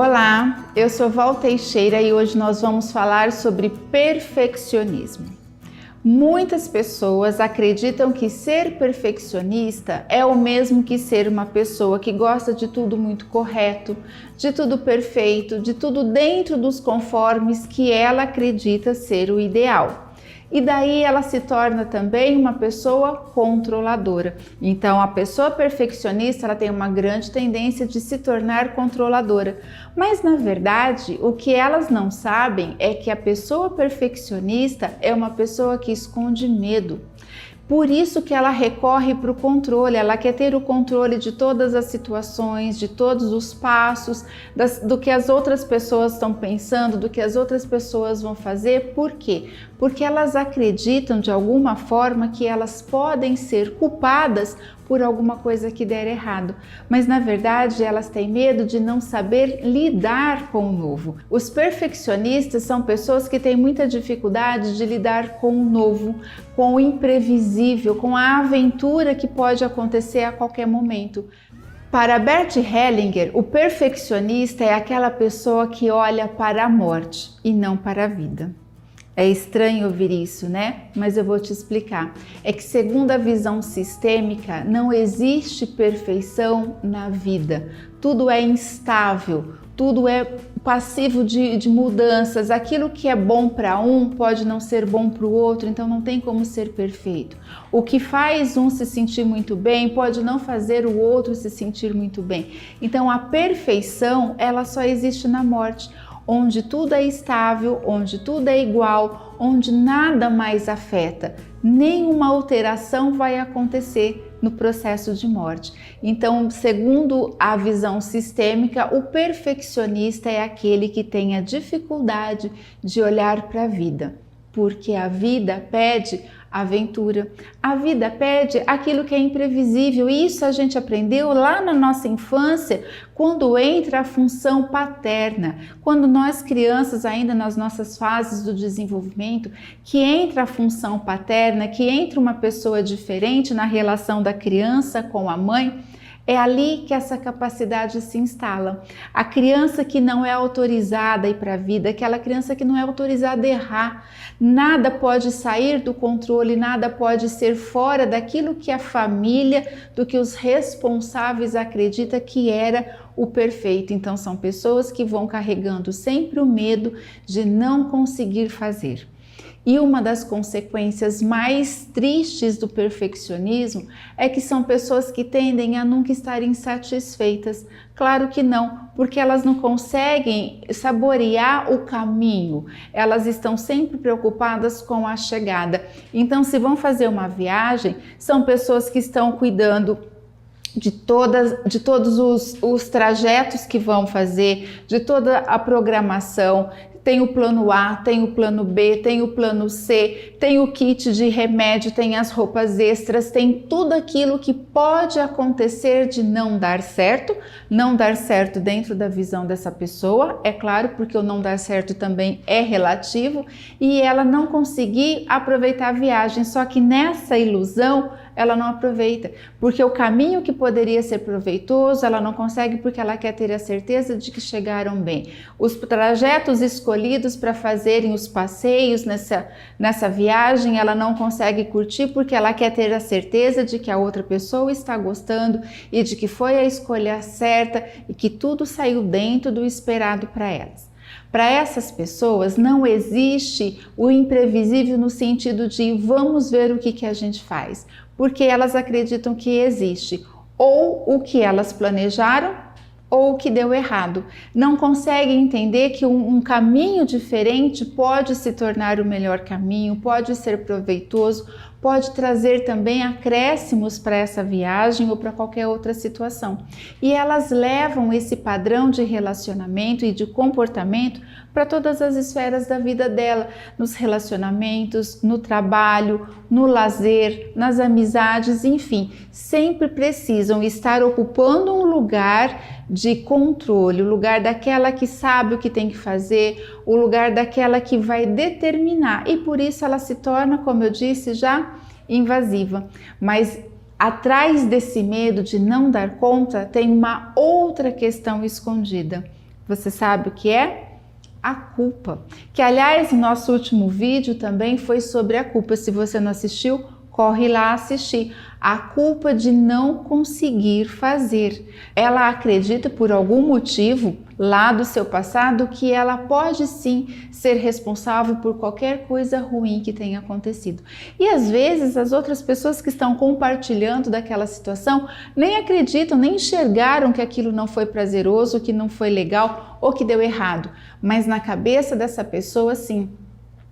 Olá, eu sou Val Teixeira e hoje nós vamos falar sobre perfeccionismo. Muitas pessoas acreditam que ser perfeccionista é o mesmo que ser uma pessoa que gosta de tudo muito correto, de tudo perfeito, de tudo dentro dos conformes que ela acredita ser o ideal. E daí ela se torna também uma pessoa controladora. Então a pessoa perfeccionista ela tem uma grande tendência de se tornar controladora. Mas na verdade o que elas não sabem é que a pessoa perfeccionista é uma pessoa que esconde medo. Por isso que ela recorre para o controle, ela quer ter o controle de todas as situações, de todos os passos, do que as outras pessoas estão pensando, do que as outras pessoas vão fazer. Por quê? Porque elas acreditam de alguma forma que elas podem ser culpadas por alguma coisa que der errado, mas na verdade elas têm medo de não saber lidar com o novo. Os perfeccionistas são pessoas que têm muita dificuldade de lidar com o novo, com o imprevisível, com a aventura que pode acontecer a qualquer momento. Para Bert Hellinger, o perfeccionista é aquela pessoa que olha para a morte e não para a vida. É estranho ouvir isso, né? Mas eu vou te explicar. É que segundo a visão sistêmica, não existe perfeição na vida. Tudo é instável, tudo é passivo de mudanças. Aquilo que é bom para um pode não ser bom para o outro, então não tem como ser perfeito. O que faz um se sentir muito bem pode não fazer o outro se sentir muito bem. Então a perfeição, ela só existe na morte, onde tudo é estável, onde tudo é igual, onde nada mais afeta. Nenhuma alteração vai acontecer no processo de morte. Então, segundo a visão sistêmica, o perfeccionista é aquele que tem a dificuldade de olhar para a vida, porque a vida pede aventura, a vida pede aquilo que é imprevisível. E isso a gente aprendeu lá na nossa infância, quando entra a função paterna, quando nós crianças ainda nas nossas fases do desenvolvimento, que entra a função paterna, que entra uma pessoa diferente na relação da criança com a mãe. É ali que essa capacidade se instala. A criança que não é autorizada a ir para a vida, aquela criança que não é autorizada a errar, nada pode sair do controle, nada pode ser fora daquilo que a família, do que os responsáveis acreditam que era o perfeito. Então são pessoas que vão carregando sempre o medo de não conseguir fazer. E uma das consequências mais tristes do perfeccionismo é que são pessoas que tendem a nunca estarem satisfeitas. Claro que não, porque elas não conseguem saborear o caminho, elas estão sempre preocupadas com a chegada. Então, se vão fazer uma viagem, são pessoas que estão cuidando de todos os trajetos que vão fazer, de toda a programação. Tem o plano A, tem o plano B, tem o plano C, tem o kit de remédio, tem as roupas extras, tem tudo aquilo que pode acontecer de não dar certo dentro da visão dessa pessoa, é claro, porque o não dar certo também é relativo, e ela não conseguir aproveitar a viagem, só que nessa ilusão ela não aproveita, porque o caminho que poderia ser proveitoso, ela não consegue porque ela quer ter a certeza de que chegaram bem. Os trajetos escolhidos para fazerem os passeios nessa viagem, ela não consegue curtir porque ela quer ter a certeza de que a outra pessoa está gostando e de que foi a escolha certa e que tudo saiu dentro do esperado para elas. Para essas pessoas não existe o imprevisível no sentido de vamos ver o que a gente faz, porque elas acreditam que existe ou o que elas planejaram ou o que deu errado. Não conseguem entender que um caminho diferente pode se tornar o melhor caminho, pode ser proveitoso, pode trazer também acréscimos para essa viagem ou para qualquer outra situação. E elas levam esse padrão de relacionamento e de comportamento para todas as esferas da vida dela, nos relacionamentos, no trabalho, no lazer, nas amizades, enfim, sempre precisam estar ocupando um lugar de controle, o lugar daquela que sabe o que tem que fazer, o lugar daquela que vai determinar, e por isso ela se torna, como eu disse, já invasiva. Mas atrás desse medo de não dar conta tem uma outra questão escondida. Você sabe o que é? A culpa. Que, aliás, o nosso último vídeo também foi sobre a culpa. Se você não assistiu, corre lá assistir. A culpa de não conseguir fazer. Ela acredita por algum motivo lá do seu passado que ela pode sim ser responsável por qualquer coisa ruim que tenha acontecido. E às vezes as outras pessoas que estão compartilhando daquela situação nem acreditam, nem enxergaram que aquilo não foi prazeroso, que não foi legal ou que deu errado. Mas na cabeça dessa pessoa, sim.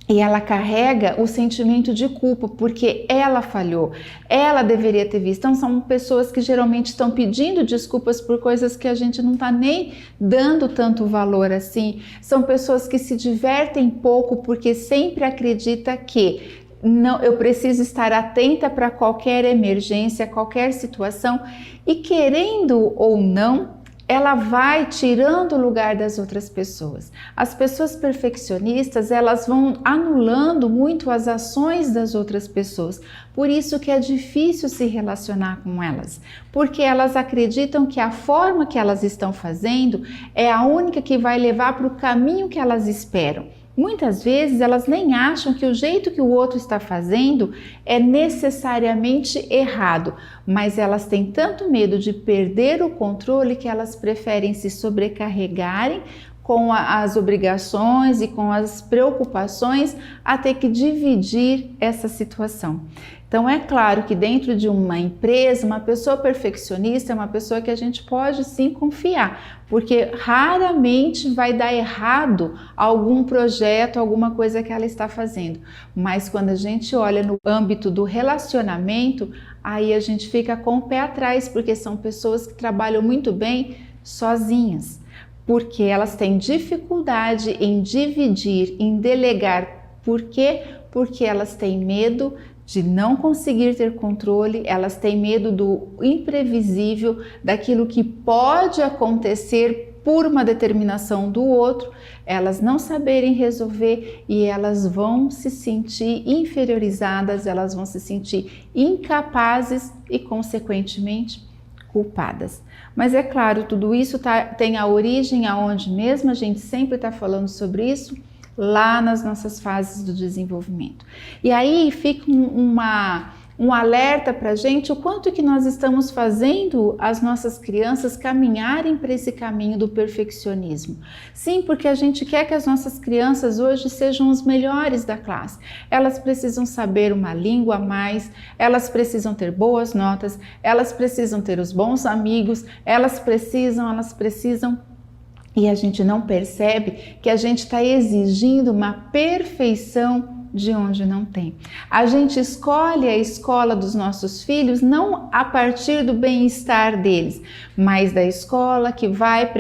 E ela carrega o sentimento de culpa porque ela falhou, ela deveria ter visto. Então são pessoas que geralmente estão pedindo desculpas por coisas que a gente não está nem dando tanto valor assim. São pessoas que se divertem pouco porque sempre acredita que não, eu preciso estar atenta para qualquer emergência, qualquer situação, e querendo ou não, ela vai tirando o lugar das outras pessoas. As pessoas perfeccionistas, elas vão anulando muito as ações das outras pessoas. Por isso que é difícil se relacionar com elas, porque elas acreditam que a forma que elas estão fazendo é a única que vai levar para o caminho que elas esperam. Muitas vezes elas nem acham que o jeito que o outro está fazendo é necessariamente errado, mas elas têm tanto medo de perder o controle que elas preferem se sobrecarregarem com as obrigações e com as preocupações a ter que dividir essa situação. Então é claro que dentro de uma empresa, uma pessoa perfeccionista é uma pessoa que a gente pode sim confiar, porque raramente vai dar errado algum projeto, alguma coisa que ela está fazendo. Mas quando a gente olha no âmbito do relacionamento, aí a gente fica com o pé atrás, porque são pessoas que trabalham muito bem sozinhas, porque elas têm dificuldade em dividir, em delegar. Por quê? Porque elas têm medo de não conseguir ter controle, elas têm medo do imprevisível, daquilo que pode acontecer por uma determinação do outro, elas não saberem resolver e elas vão se sentir inferiorizadas, elas vão se sentir incapazes e, consequentemente, culpadas. Mas é claro, tudo isso tem a origem aonde mesmo, a gente sempre está falando sobre isso, lá nas nossas fases do desenvolvimento. E aí fica um alerta para a gente o quanto que nós estamos fazendo as nossas crianças caminharem para esse caminho do perfeccionismo. Sim, porque a gente quer que as nossas crianças hoje sejam os melhores da classe. Elas precisam saber uma língua a mais, elas precisam ter boas notas, elas precisam ter os bons amigos, elas precisam. E a gente não percebe que a gente está exigindo uma perfeição de onde não tem. A gente escolhe a escola dos nossos filhos não a partir do bem-estar deles, mas da escola que vai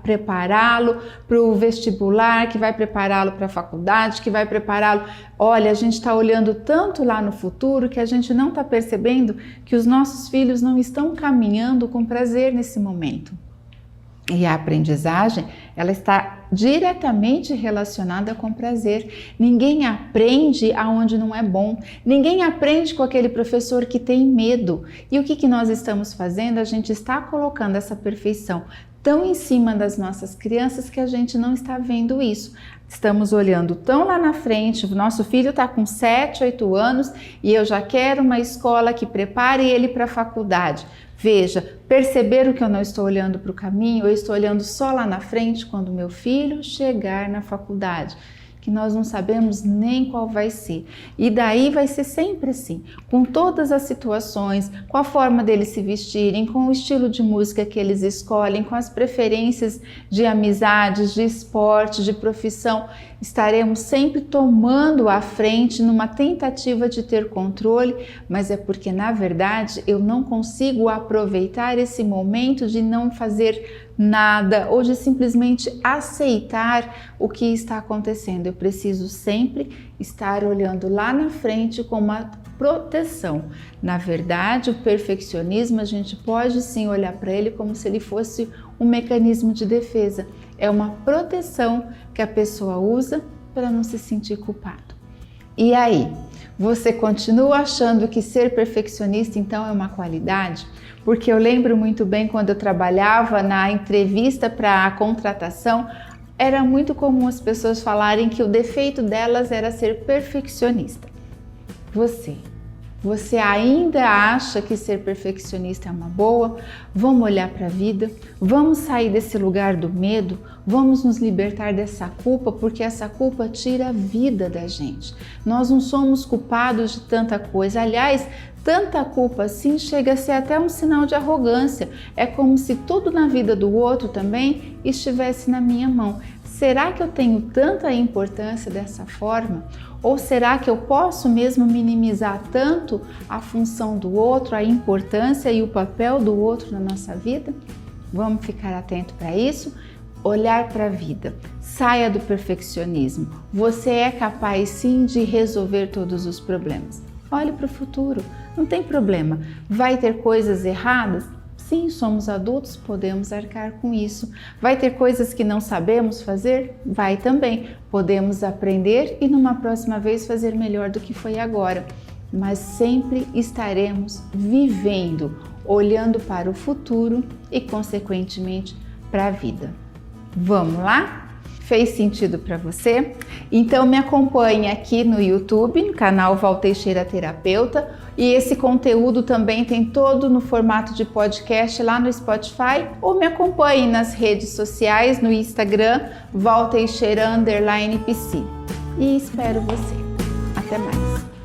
prepará-lo para o vestibular, que vai prepará-lo para a faculdade, que vai prepará-lo. Olha, a gente está olhando tanto lá no futuro que a gente não está percebendo que os nossos filhos não estão caminhando com prazer nesse momento. E a aprendizagem, ela está diretamente relacionada com prazer. Ninguém aprende aonde não é bom. Ninguém aprende com aquele professor que tem medo. E o que nós estamos fazendo? A gente está colocando essa perfeição tão em cima das nossas crianças que a gente não está vendo isso. Estamos olhando tão lá na frente, o nosso filho está com 7, 8 anos e eu já quero uma escola que prepare ele para a faculdade. Veja, perceberam que eu não estou olhando para o caminho, eu estou olhando só lá na frente quando meu filho chegar na faculdade, que nós não sabemos nem qual vai ser. E daí vai ser sempre assim, com todas as situações, com a forma deles se vestirem, com o estilo de música que eles escolhem, com as preferências de amizades, de esporte, de profissão, estaremos sempre tomando a frente numa tentativa de ter controle, mas é porque na verdade eu não consigo aproveitar esse momento de não fazer nada ou de simplesmente aceitar o que está acontecendo. Eu preciso sempre estar olhando lá na frente com uma proteção. Na verdade, o perfeccionismo, a gente pode sim olhar para ele como se ele fosse um mecanismo de defesa. É uma proteção que a pessoa usa para não se sentir culpado. E aí, Você continua achando que ser perfeccionista então é uma qualidade? Porque eu lembro muito bem quando eu trabalhava na entrevista para a contratação, era muito comum as pessoas falarem que o defeito delas era ser perfeccionista. Você ainda acha que ser perfeccionista é uma boa? Vamos olhar para a vida? Vamos sair desse lugar do medo? Vamos nos libertar dessa culpa, porque essa culpa tira a vida da gente. Nós não somos culpados de tanta coisa. Aliás, tanta culpa assim chega a ser até um sinal de arrogância. É como se tudo na vida do outro também estivesse na minha mão. Será que eu tenho tanta importância dessa forma? Ou será que eu posso mesmo minimizar tanto a função do outro, a importância e o papel do outro na nossa vida? Vamos ficar atento para isso? Olhar para a vida. Saia do perfeccionismo. Você é capaz sim de resolver todos os problemas. Olhe para o futuro. Não tem problema. Vai ter coisas erradas? Sim, somos adultos, podemos arcar com isso. Vai ter coisas que não sabemos fazer? Vai também. Podemos aprender e numa próxima vez fazer melhor do que foi agora. Mas sempre estaremos vivendo, olhando para o futuro e, consequentemente, para a vida. Vamos lá? Fez sentido para você? Então me acompanhe aqui no YouTube, no canal Val Teixeira Terapeuta, e esse conteúdo também tem todo no formato de podcast lá no Spotify, ou me acompanhe nas redes sociais, no Instagram, Val Teixeira _PC. E espero você. Até mais!